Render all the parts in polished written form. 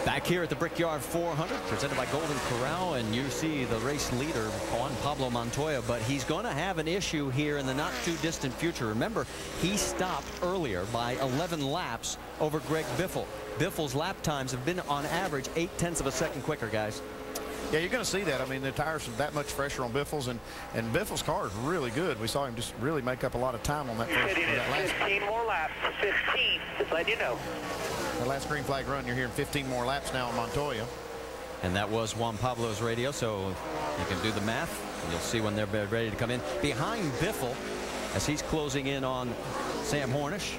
Back here at the Brickyard 400, presented by Golden Corral, and you see the race leader, Juan Pablo Montoya, but he's going to have an issue here in the not-too-distant future. Remember, he stopped earlier by 11 laps over Greg Biffle. Biffle's lap times have been, on average, 0.8 of a second quicker, guys. Yeah, you're going to see that. I mean, the tires are that much fresher on Biffle's, and Biffle's car is really good. We saw him just really make up a lot of time on that first. That last 15 more laps. 15, just letting you know. The last green flag run, you're hearing 15 more laps now on Montoya. And that was Juan Pablo's radio, so you can do the math, and you'll see when they're ready to come in. Behind Biffle, as he's closing in on Sam Hornish,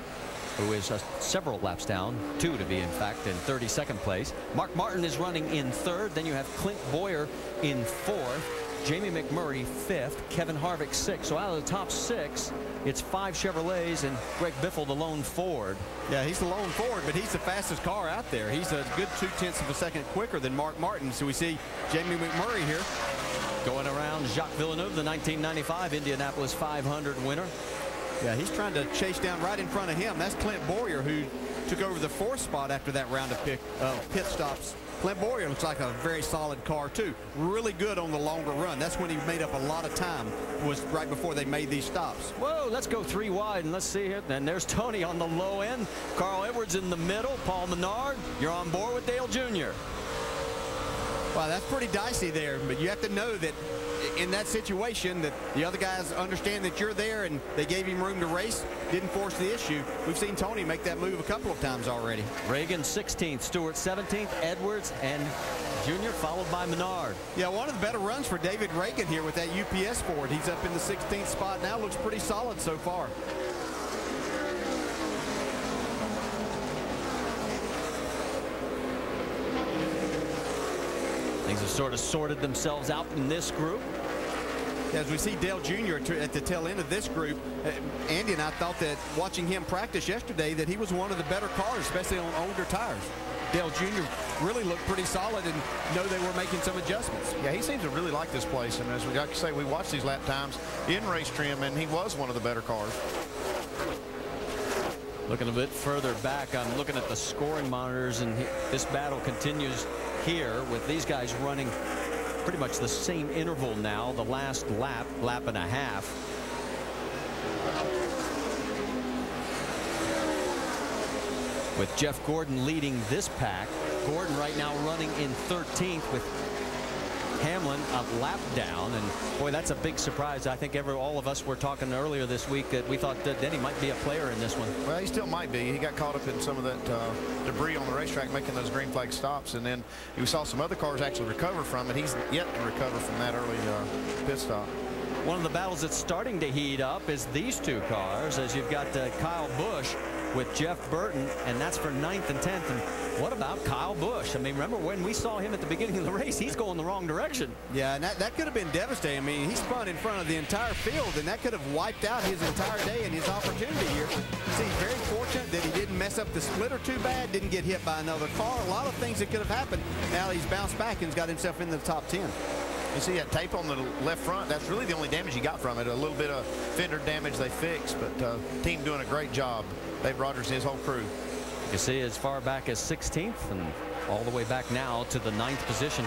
who is several laps down, 2 to be in fact, in 32nd place. Mark Martin is running in 3rd. Then you have Clint Boyer in 4th. Jamie McMurray 5th. Kevin Harvick 6th. So out of the top 6, it's 5 Chevrolets and Greg Biffle, the lone Ford. Yeah, he's the lone Ford, but he's the fastest car out there. He's a good 0.2 of a second quicker than Mark Martin. So we see Jamie McMurray here. Going around Jacques Villeneuve, the 1995 Indianapolis 500 winner. Yeah, he's trying to chase down right in front of him. That's Clint Boyer, who took over the 4th spot after that round of pit stops. Clint Boyer looks like a very solid car, too. Really good on the longer run. That's when he made up a lot of time, was right before they made these stops. Whoa, let's go 3 wide, and let's see here. And there's Tony on the low end. Carl Edwards in the middle. Paul Menard, you're on board with Dale Jr. Wow, that's pretty dicey there, but you have to know that in that situation that the other guys understand that you're there, and they gave him room to race, didn't force the issue. We've seen Tony make that move a couple of times already. Reagan 16th, Stewart 17th, Edwards and Jr. followed by Menard. Yeah, one of the better runs for David Reagan here with that UPS Ford. He's up in the 16th spot now. Looks pretty solid so far. Things have sort of sorted themselves out in this group. As we see Dale Jr. at the tail end of this group, Andy and I thought that watching him practice yesterday that he was one of the better cars, especially on older tires. Dale Jr. really looked pretty solid, and know they were making some adjustments. Yeah, he seems to really like this place, and as we got to say, we watched these lap times in race trim, and he was one of the better cars. Looking a bit further back, I'm looking at the scoring monitors, and this battle continues here with these guys running pretty much the same interval now. The last lap and a half. With Jeff Gordon leading this pack. Gordon right now running in 13th with Hamlin a lap down, and boy, that's a big surprise. I think all of us were talking earlier this week that we thought that Denny might be a player in this one. Well, he still might be. He got caught up in some of that debris on the racetrack making those green flag stops, and then we saw some other cars actually recover from it. He's yet to recover from that early pit stop. One of the battles that's starting to heat up is these 2 cars, as you've got Kyle Busch with Jeff Burton, and that's for 9th and 10th. And what about Kyle Busch? I mean, remember when we saw him at the beginning of the race, he's going the wrong direction. Yeah, and that could have been devastating. I mean, he spun in front of the entire field, and that could have wiped out his entire day and his opportunity here. See, he's very fortunate that he didn't mess up the splitter too bad, didn't get hit by another car. A lot of things that could have happened. Now he's bounced back and's got himself in the top 10. You see that tape on the left front? That's really the only damage he got from it. A little bit of fender damage they fixed, but team doing a great job. Dave Rogers and his whole crew. You can see as far back as 16th and all the way back now to the 9th position.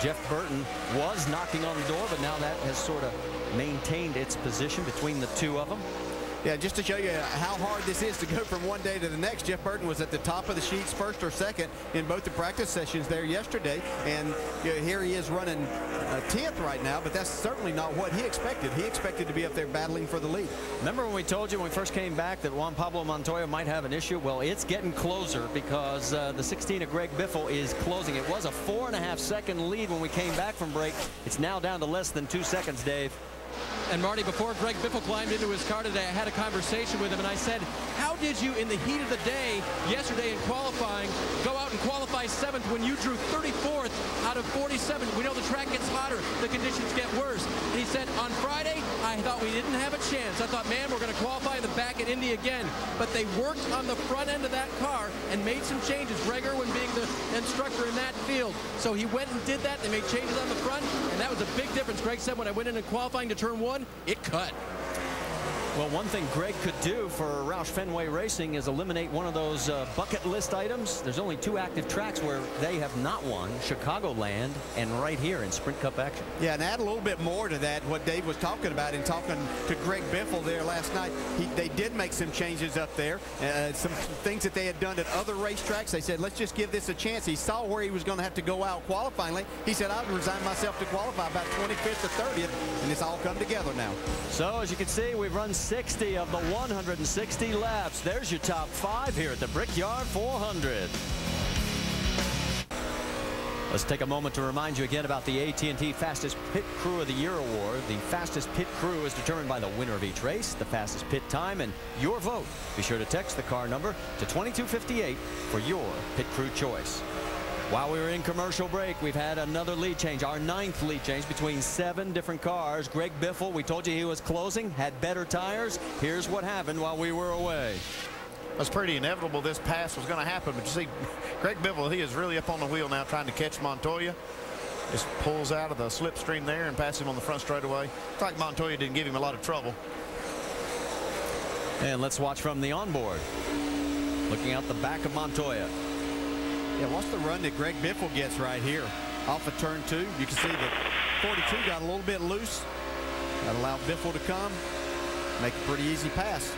Jeff Burton was knocking on the door, but now that has sort of maintained its position between the 2 of them. Yeah, just to show you how hard this is to go from one day to the next, Jeff Burton was at the top of the sheets, 1st or 2nd in both the practice sessions there yesterday. And here he is running 10th right now, but that's certainly not what he expected. He expected to be up there battling for the lead. Remember when we told you when we first came back that Juan Pablo Montoya might have an issue? Well, it's getting closer because the 16 of Greg Biffle is closing. It was a 4.5 second lead when we came back from break. It's now down to less than 2 seconds, Dave. And Marty, before Greg Biffle climbed into his car today, I had a conversation with him, and I said, how did you, in the heat of the day, yesterday in qualifying, go out and qualify 7th when you drew 34th out of 47? We know the track gets hotter, the conditions get worse. And he said, on Friday, I thought we didn't have a chance. I thought, man, we're going to qualify in the back at Indy again. But they worked on the front end of that car and made some changes, Greg Irwin being the instructor in that field. So he went and did that. They made changes on the front, and that was a big difference. Greg said when I went in and qualifying to turn 1, it cut. Well, one thing Greg could do for Roush Fenway Racing is eliminate one of those bucket list items. There's only 2 active tracks where they have not won, Chicagoland and right here in Sprint Cup action. Yeah, and add a little bit more to that, what Dave was talking about in talking to Greg Biffle there last night. They did make some changes up there, some things that they had done at other racetracks. They said, let's just give this a chance. He saw where he was going to have to go out qualifying. He said, I'll resign myself to qualify about 25th or 30th, and it's all come together now. So as you can see, we've run 60 of the 160 laps. There's your top 5 here at the Brickyard 400. Let's take a moment to remind you again about the AT&T Fastest Pit Crew of the Year Award. The fastest pit crew is determined by the winner of each race, the fastest pit time, and your vote. Be sure to text the car number to 2258 for your pit crew choice. While we were in commercial break, we've had another lead change, our 9th lead change between 7 different cars. Greg Biffle, we told you he was closing, had better tires. Here's what happened while we were away. It was pretty inevitable this pass was going to happen, but you see, Greg Biffle, he is really up on the wheel now trying to catch Montoya. Just pulls out of the slipstream there and passes him on the front straightaway. It's like Montoya didn't give him a lot of trouble. And let's watch from the onboard. Looking out the back of Montoya. Yeah, watch the run that Greg Biffle gets right here. Off of turn 2, you can see that 42 got a little bit loose. That allowed Biffle to come, make a pretty easy pass.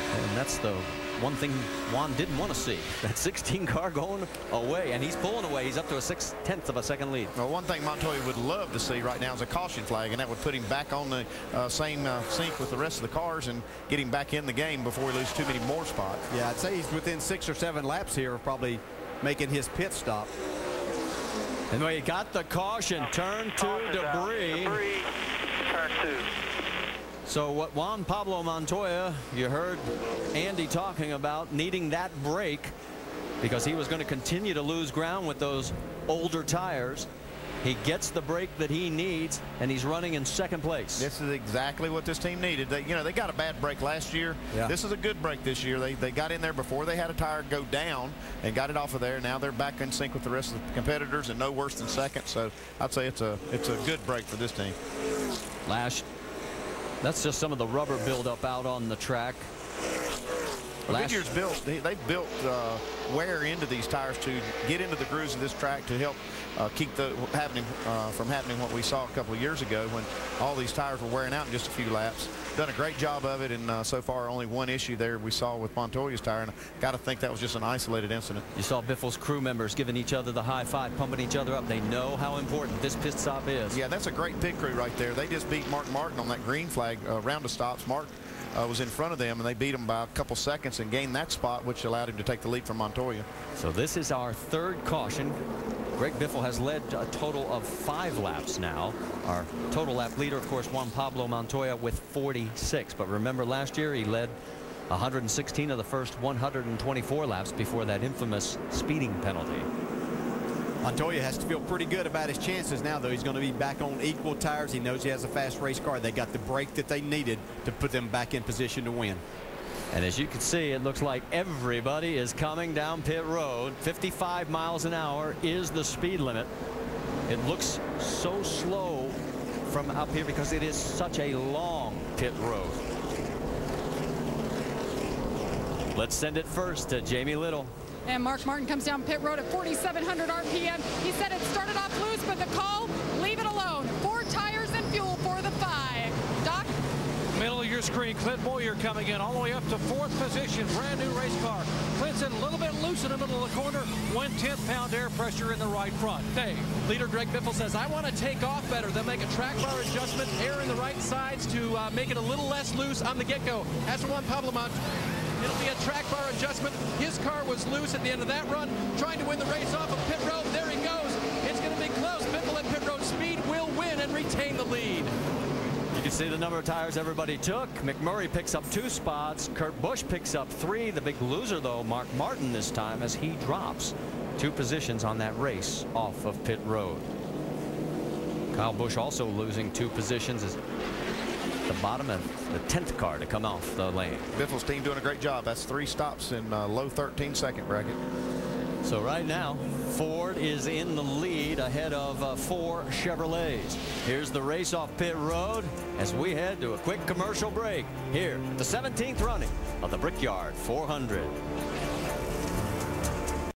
And that's the one thing Juan didn't want to see. That 16 car going away, and he's pulling away. He's up to a 6/10 of a second lead. Well, one thing Montoya would love to see right now is a caution flag, and that would put him back on the same sync with the rest of the cars and get him back in the game before he loses too many more spots. Yeah, I'd say he's within 6 or 7 laps here of probably making his pit stop. And we got the caution. Turn 2 debris. Debris, turn 2. So what Juan Pablo Montoya, you heard Andy talking about needing that break because he was going to continue to lose ground with those older tires. He gets the break that he needs, and he's running in 2nd place. This is exactly what this team needed. They got a bad break last year. Yeah. This is a good break this year. They got in there before they had a tire go down and got it off of there. Now they're back in sync with the rest of the competitors and no worse than 2nd. So I'd say it's a good break for this team. That's just some of the rubber buildup out on the track. Goodyear's they've built wear into these tires to get into the grooves of this track to help keep the from happening what we saw a couple of years ago when all these tires were wearing out in just a few laps. Done a great job of it, and so far only one issue there we saw with Montoya's tire, and I got to think that was just an isolated incident. You saw Biffle's crew members giving each other the high five, pumping each other up. They know how important this pit stop is. Yeah, that's a great pit crew right there. They just beat Mark Martin on that green flag round of stops. Mark was in front of them, and they beat him by a couple seconds and gained that spot, which allowed him to take the lead from Montoya. So this is our 3rd caution. Greg Biffle has led a total of 5 laps now. Our total lap leader, of course, Juan Pablo Montoya with 46. But remember, last year he led 116 of the first 124 laps before that infamous speeding penalty. Montoya has to feel pretty good about his chances now, though. He's going to be back on equal tires. He knows he has a fast race car. They got the break that they needed to put them back in position to win. And as you can see, it looks like everybody is coming down pit road. 55 miles an hour is the speed limit. It looks so slow from up here because it is such a long pit road. Let's send it first to Jamie Little. And Mark Martin comes down pit road at 4,700 RPM. He said it started off loose, but the call, leave it alone. 4 tires and fuel for the 5. Doc? Middle of your screen, Clint Boyer coming in all the way up to 4th position. Brand new race car. Clint's in a little bit loose in the middle of the corner. 1/10 pound air pressure in the right front. Dave. Leader Greg Biffle says, I want to take off better. They'll make a track bar adjustment, air in the right sides to make it a little less loose on the get-go. As for Juan Pablo Montoya, it'll be a track bar adjustment. His car was loose at the end of that run, trying to win the race off of pit road. There he goes. It's going to be close. Biffle at pit road speed will win and retain the lead. You can see the number of tires everybody took. McMurray picks up 2 spots. Kurt Busch picks up 3. The big loser, though, Mark Martin this time, as he drops 2 positions on that race off of pit road. Kyle Busch also losing 2 positions as the bottom of the 10th car to come off the lane. Biffle's team doing a great job. That's 3 stops in low 13-second bracket. So right now, Ford is in the lead ahead of 4 Chevrolets. Here's the race off pit road as we head to a quick commercial break here at the 17th running of the Brickyard 400.